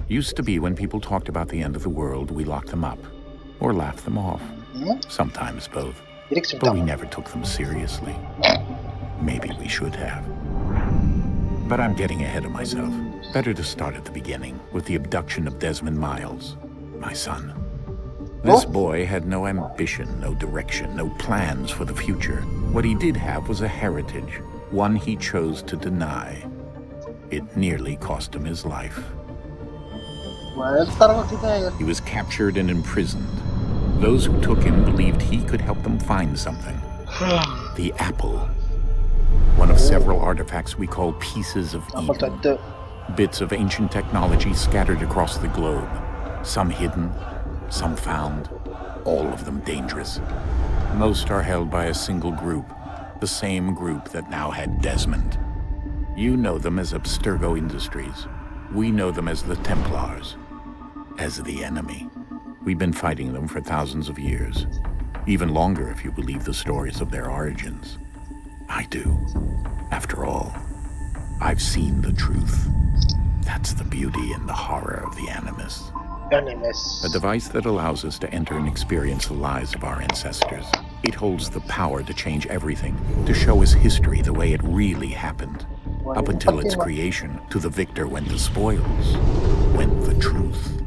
Used to be when people talked about the end of the world, we locked them up. Or laughed them off. Sometimes both. But we never took them seriously. Maybe we should have. But I'm getting ahead of myself. Better to start at the beginning, with the abduction of Desmond Miles, my son. This boy had no ambition, no direction, no plans for the future. What he did have was a heritage, one he chose to deny. It nearly cost him his life. He was captured and imprisoned. Those who took him believed he could help them find something. The apple. One of several artifacts we call pieces of Eden. Bits of ancient technology scattered across the globe. Some hidden, some found, all of them dangerous. Most are held by a single group, the same group that now had Desmond. You know them as Abstergo Industries. We know them as the Templars, as the enemy. We've been fighting them for thousands of years, even longer if you believe the stories of their origins. I do. After all, I've seen the truth. That's the beauty and the horror of the Animus. A device that allows us to enter and experience the lives of our ancestors. It holds the power to change everything, to show us history the way it really happened. Up until its creation, to the victor went the spoils, went the truth.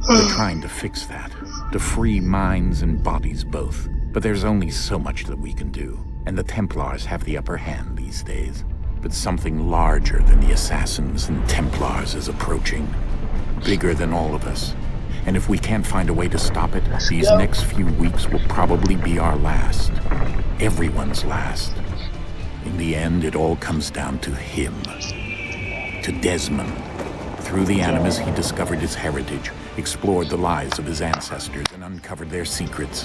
We're trying to fix that, to free minds and bodies both. But there's only so much that we can do, and the Templars have the upper hand these days. But something larger than the Assassins and Templars is approaching, bigger than all of us. And if we can't find a way to stop it, these next few weeks will probably be our last. Everyone's last. In the end, it all comes down to him. To Desmond. Through the Animus, he discovered his heritage, explored the lives of his ancestors, and uncovered their secrets.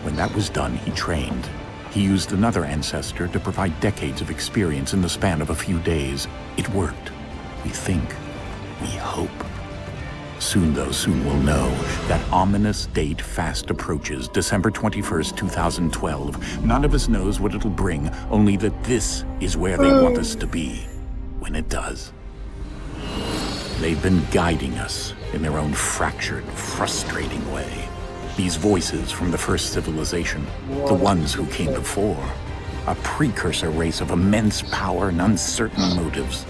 When that was done, he trained. He used another ancestor to provide decades of experience in the span of a few days. It worked. We think. We hope. Soon we'll know. That ominous date fast approaches, December 21st, 2012. None of us knows what it'll bring, only that this is where they want us to be, when it does. They've been guiding us in their own fractured, frustrating way. These voices from the first civilization, the ones who came before, a precursor race of immense power and uncertain motives.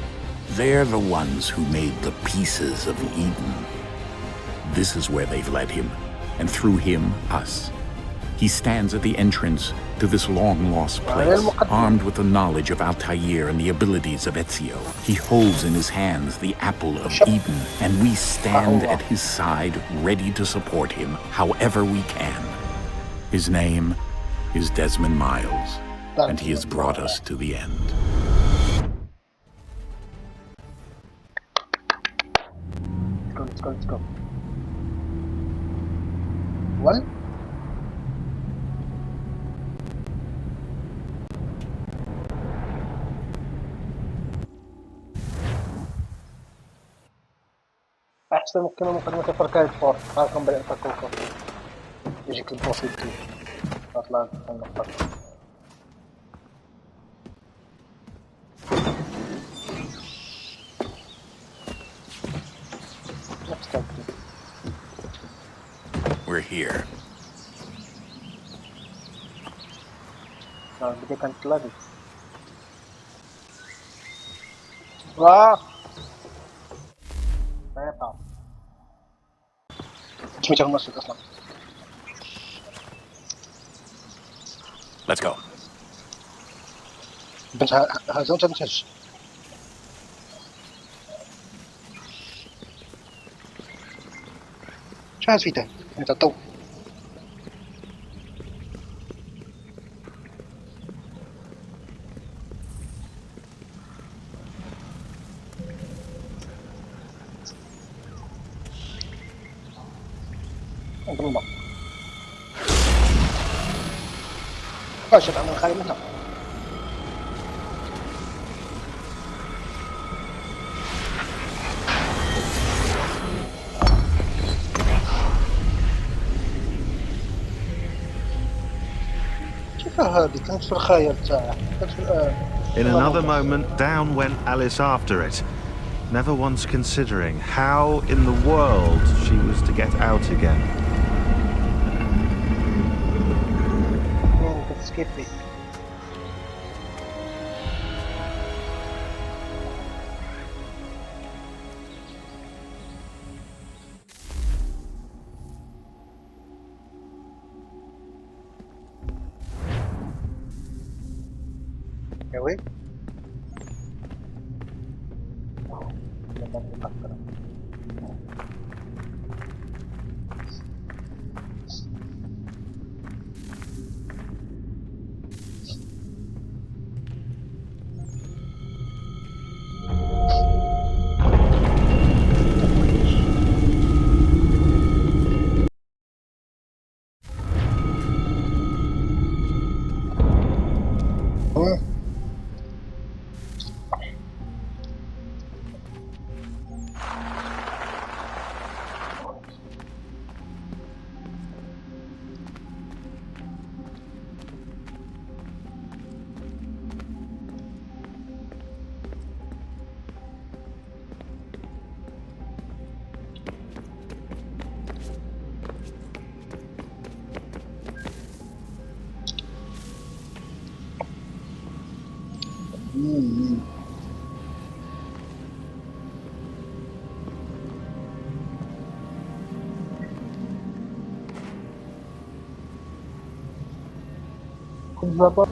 They're the ones who made the pieces of Eden. This is where they've led him, and through him, us. He stands at the entrance to this long-lost place, armed with the knowledge of Altair and the abilities of Ezio. He holds in his hands the apple of Eden, and we stand at his side, ready to support him however we can. His name is Desmond Miles, and he has brought us to the end. Let's go. Well? أحسن مقدمة حركات فور هاكم بدأت أتكوكو يجيك البوس يبكي أطلع النقطة We're here. بدي كانت تلاقي واه ما يقع مش متى المسجد أصلا. Let's go. بنت هذا أنت بتهج. شو هذا فيته؟ أنت الضوء. أنت الماء. شوف عمل خالي متى. In another moment, down went Alice after it. never once considering how in the world she was to get out again. Man, could skip it. Anyway. بالضبط.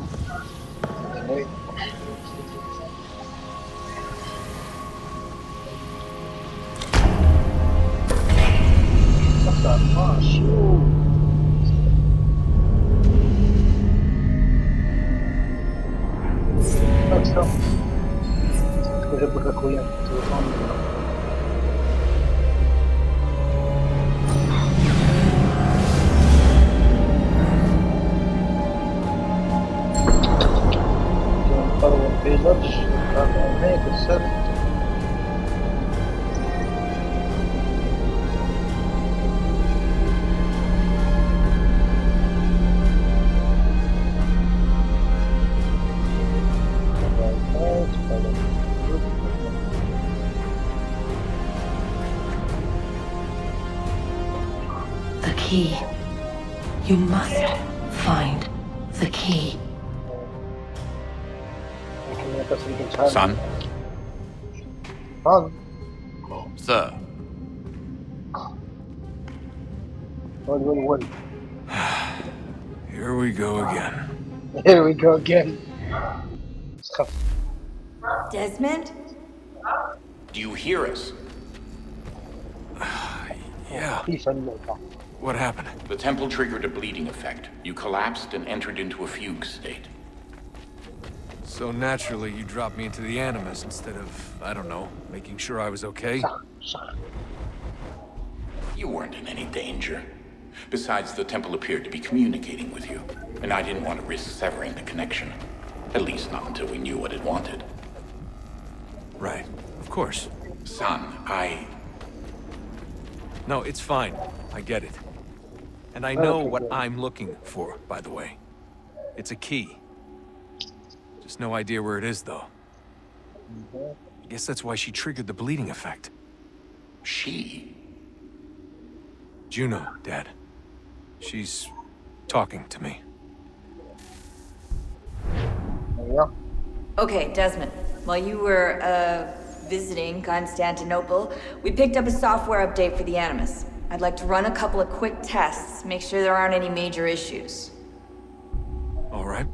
The key. You must find the key. Son? Sir. Here we go again. Here we go again. Desmond? Do you hear us? Yeah. What happened? The temple triggered a bleeding effect. You collapsed and entered into a fugue state. So naturally, you dropped me into the Animus instead of, I don't know, making sure I was okay? You weren't in any danger. Besides, the temple appeared to be communicating with you, and I didn't want to risk severing the connection. At least not until we knew what it wanted. Right. Of course. Son, No, it's fine. I get it. And I know what I'm looking for, by the way. It's a key. Just no idea where it is, though. I guess that's why she triggered the bleeding effect. She? Juno, Dad. She's talking to me. Okay, Desmond. While you were, visiting Constantinople, we picked up a software update for the Animus. I'd like to run a couple of quick tests, make sure there aren't any major issues. All right.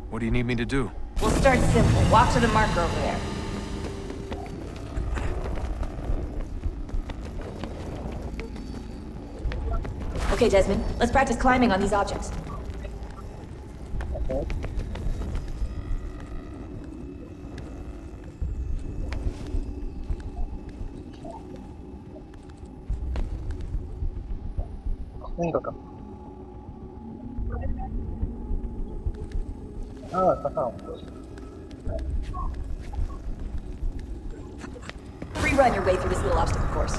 What do you need me to do? We'll start simple. Walk to the marker over there. Okay, Desmond. Let's practice climbing on these objects. Okay. Rerun your way through this little obstacle course.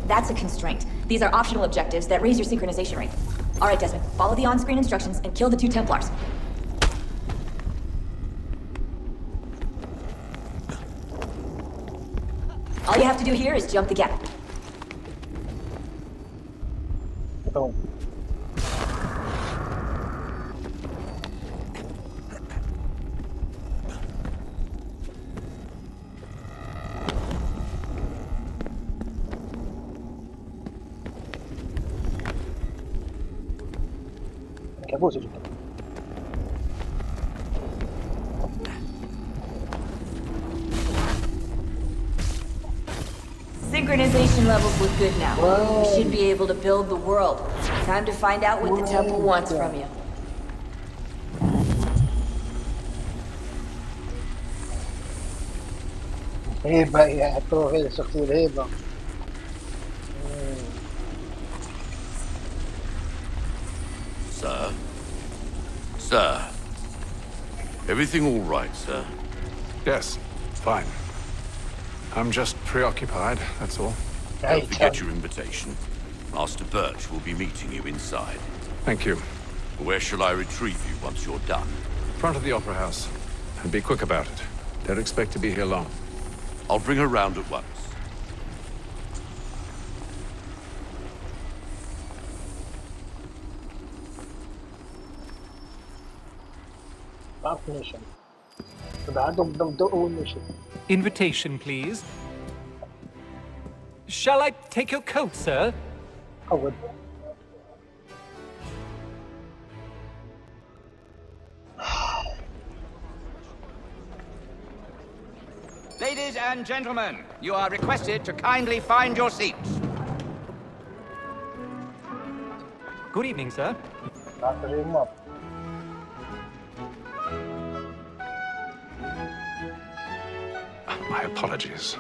That's a constraint. These are optional objectives that raise your synchronization rate. All right, Desmond, follow the on-screen instructions and kill the 2 Templars. All you have to do here is jump the gap. تمام. كابوس جدا. Synchronization levels look good now. We should be able to build the world. Time to find out what the temple wants from you. هيبة هي حطوها غير الشخصية الهيبة. Sir? Sir? Everything all right, sir? Yes, fine. I'm just preoccupied, that's all. Don't forget your invitation. Master Birch will be meeting you inside. Thank you. Where shall I retrieve you once you're done? Front of the Opera House. And be quick about it. Don't expect to be here long. I'll bring her round at once. بعرف ميشن. بعدهم بدهم أول ميشن. Invitation, please. Shall I take your coat, sir? أول. Ladies and gentlemen, you are requested to kindly find your seats. Good evening, sir. بعرف الريمات. My apologies.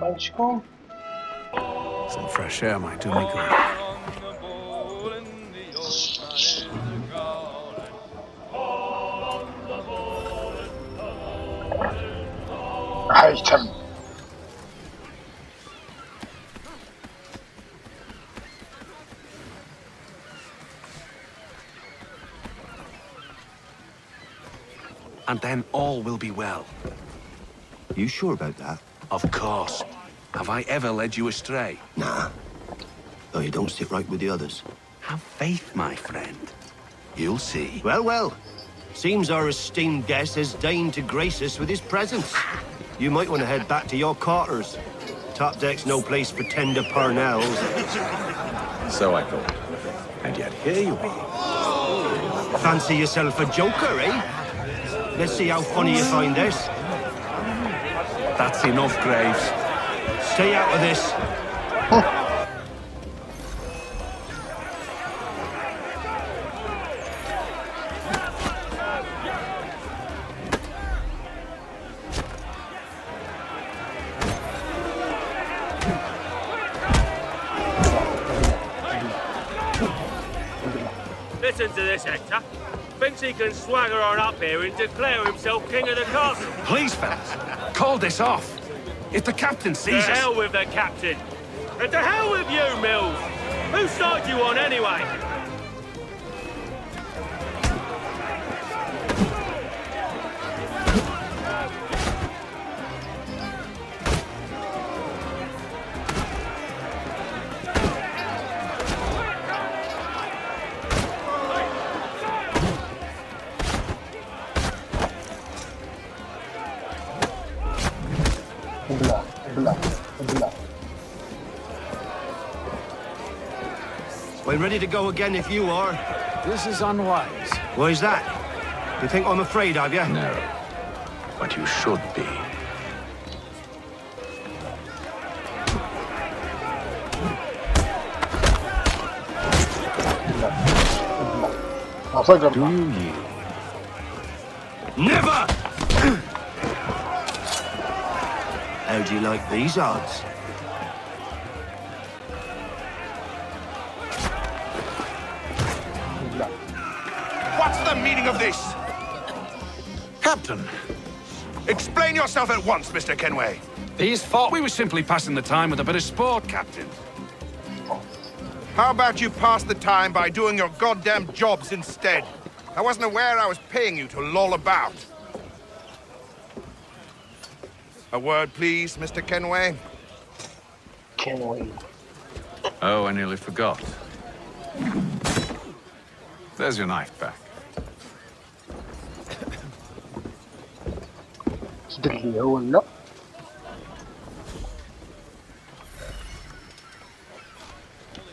وشكون؟ Some fresh air might do me good. هيثم. And then all will be well. You sure about that? Of course. Have I ever led you astray? Nah. Though you don't sit right with the others. Have faith, my friend. You'll see. Well, well. Seems our esteemed guest has deigned to grace us with his presence. You might want to head back to your quarters. Top deck's no place for tender parnells. So I thought. And yet here you are. Fancy yourself a joker, eh? Let's see how funny you find this. That's enough, Graves. Stay out of this. Listen to this, Hector. Thinks he can swagger on up here and declare himself king of the castle. Please, fellas. Call this off. If the captain sees To us... hell with the captain. And to hell with you, Mills. Whose side you on, anyway? We're ready to go again if you are. This is unwise. Why is that? You think I'm afraid of you? No. But you should be. Do you yield? Never! How do you like these odds? What's the meaning of this? Captain! Explain yourself at once, Mr. Kenway. These thought we were simply passing the time with a bit of sport, Captain. How about you pass the time by doing your goddamn jobs instead? I wasn't aware I was paying you to loll about. A word, please, Mr. Kenway. Kenway. Oh, I nearly forgot. There's your knife back. اللي هو لا.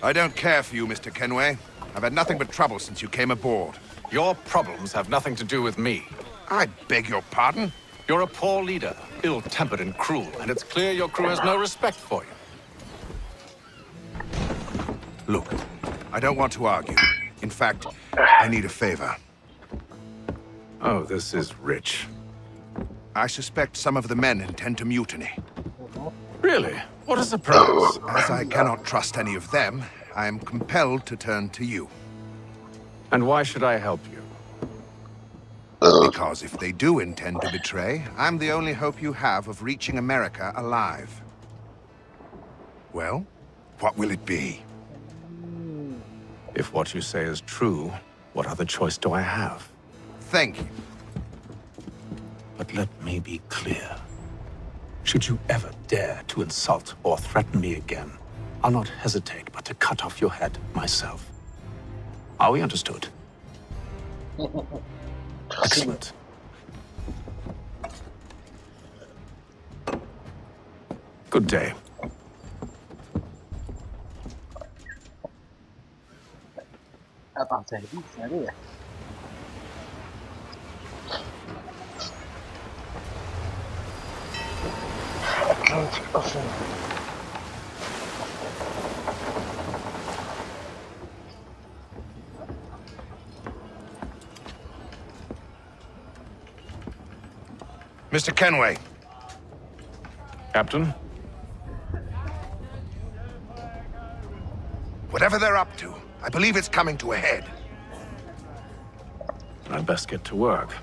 I don't care for you, Mr. Kenway. I've had nothing but trouble since you came aboard. Your problems have nothing to do with me. I beg your pardon? You're a poor leader, ill-tempered and cruel, and it's clear your crew has no respect for you. Look, I don't want to argue. In fact, I need a favor. Oh, this is rich. I suspect some of the men intend to mutiny. Really? What a surprise. As I cannot trust any of them, I am compelled to turn to you. And why should I help you? Because if they do intend to betray, I'm the only hope you have of reaching America alive. Well, what will it be? If what you say is true, what other choice do I have? Thank you. But let me be clear. Should you ever dare to insult or threaten me again, I'll not hesitate but to cut off your head myself. Are we understood? Excellent. Good day. أضع تهديد سريع. Mr. Kenway. Captain? Whatever they're up to, I believe it's coming to a head. I'd best get to work.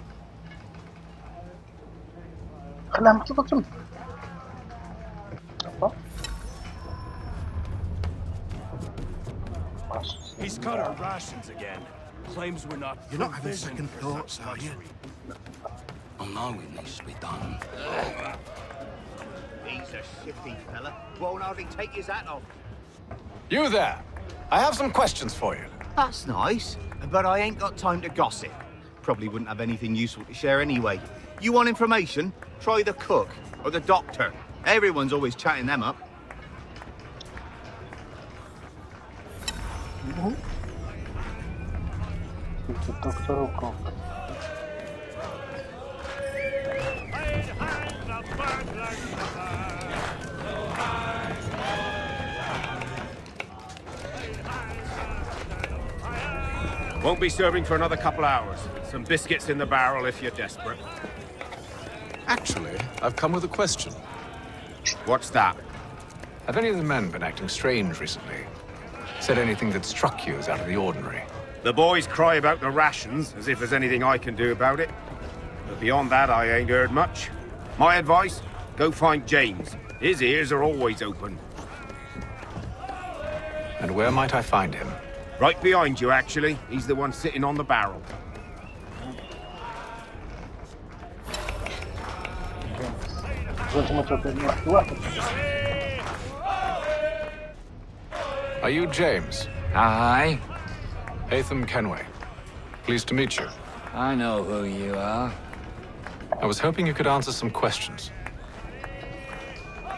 He's cut our rations again. Claims we're not. You're not having second thoughts, are you? I know it needs to be done. He's a shifty fella. Won't hardly take his hat off. You there! I have some questions for you. That's nice, but I ain't got time to gossip. Probably wouldn't have anything useful to share anyway. You want information? Try the cook or the doctor. Everyone's always chatting them up. Won't be serving for another couple hours. Some biscuits in the barrel if you're desperate. Actually, I've come with a question. What's that? Have any of the men been acting strange recently? Said anything that struck you as out of the ordinary? The boys cry about the rations, as if there's anything I can do about it. But beyond that, I ain't heard much. My advice? Go find James. His ears are always open. And where might I find him? Right behind you, actually. He's the one sitting on the barrel. Are you James? Aye. Hatham Kenway. Pleased to meet you. I know who you are. I was hoping you could answer some questions.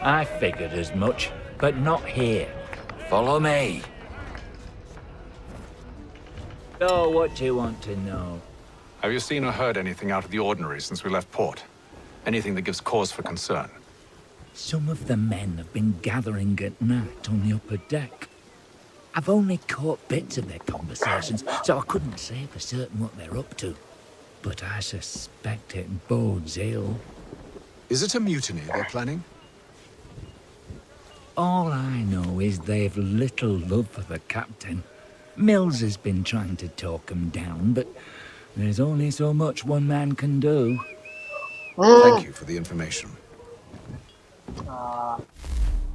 I figured as much, but not here. Follow me. So, what do you want to know? Have you seen or heard anything out of the ordinary since we left port? Anything that gives cause for concern? Some of the men have been gathering at night on the upper deck. I've only caught bits of their conversations, so I couldn't say for certain what they're up to. But I suspect it bodes ill. Is it a mutiny they're planning? All I know is they've little love for the captain. Mills has been trying to talk him down, but there's only so much one man can do. Thank you for the information.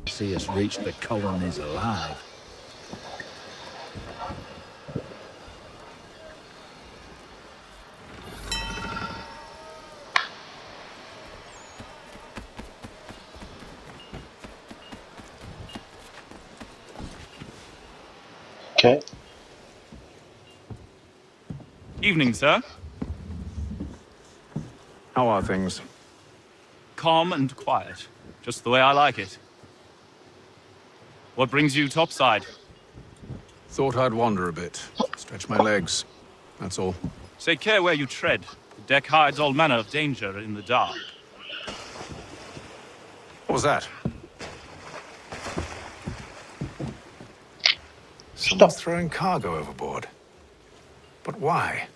See us reach the colonies alive. اوكي. Evening, sir. How are things? Calm and quiet. Just the way I like it. What brings you topside? Thought I'd wander a bit. Stretch my legs. That's all. Take care where you tread. The deck hides all manner of danger in the dark. What was that? Someone's throwing cargo overboard. But why?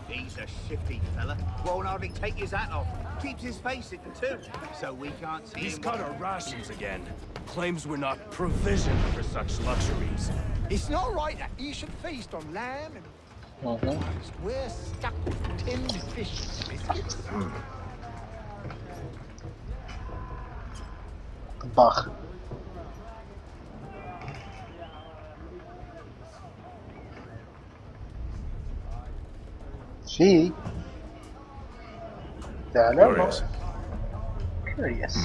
He's a shifty fella. Won't hardly take his hat off. Keeps his face hidden too, so we can't see He's him. cut our rations again. Claims we're not provisioned for such luxuries. It's not right that you should feast on lamb and we're stuck with tinned fish and biscuits. طباخ. شيء. Curious. Curious.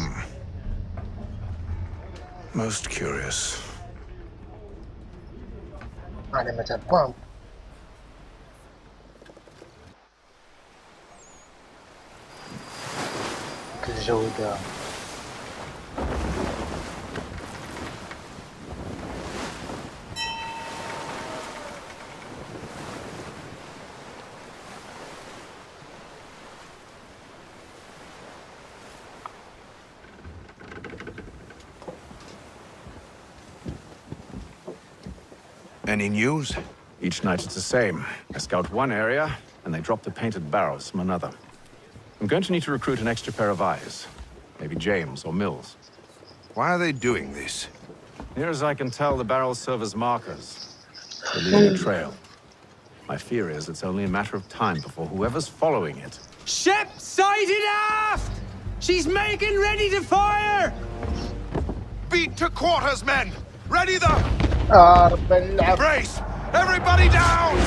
Most curious. علامة البامب. الجودة. Any news? Each night it's the same. I scout one area, and they drop the painted barrels from another. I'm going to need to recruit an extra pair of eyes. Maybe James or Mills. Why are they doing this? Near as I can tell, the barrels serve as markers. They're leaving a trail. My fear is it's only a matter of time before whoever's following it... Ship sighted aft! She's making ready to fire! Beat to quarters, men! Ready the... Brace! Everybody down!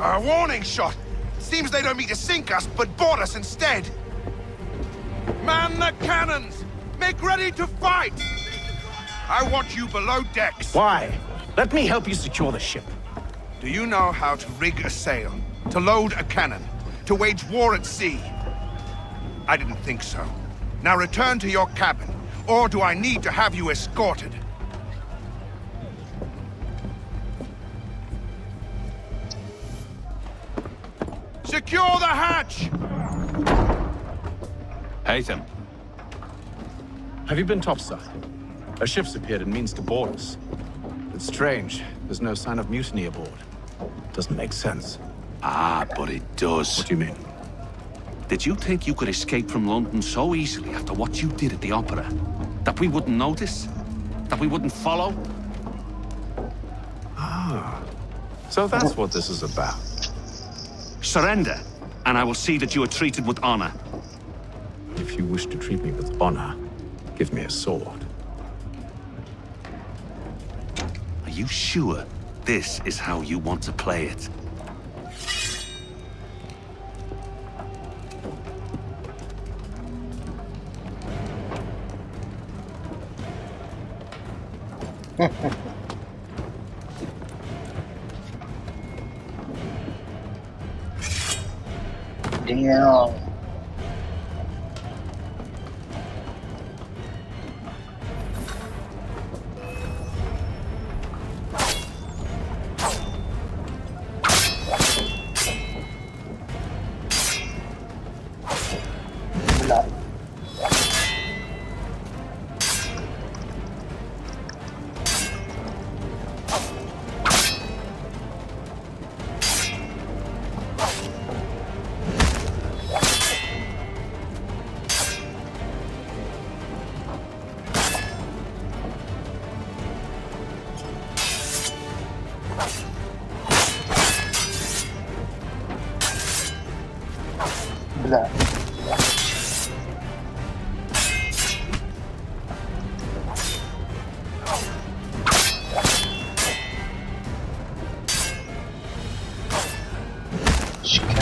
A warning shot! Seems they don't mean to sink us, but board us instead! Man the cannons! Make ready to fight! I want you below decks! Why? Let me help you secure the ship. Do you know how to rig a sail? To load a cannon? To wage war at sea? I didn't think so. Now return to your cabin, or do I need to have you escorted? Secure the hatch! Haytham. Have you been topside? A ship's appeared and means to board us. It's strange. There's no sign of mutiny aboard. Doesn't make sense. Ah, but it does. What do you mean? Did you think you could escape from London so easily after what you did at the opera? That we wouldn't notice? That we wouldn't follow? Ah. So that's what this is about. Surrender, and I will see that you are treated with honor. If you wish to treat me with honor, give me a sword. Are you sure this is how you want to play it? Damn. لا شكرا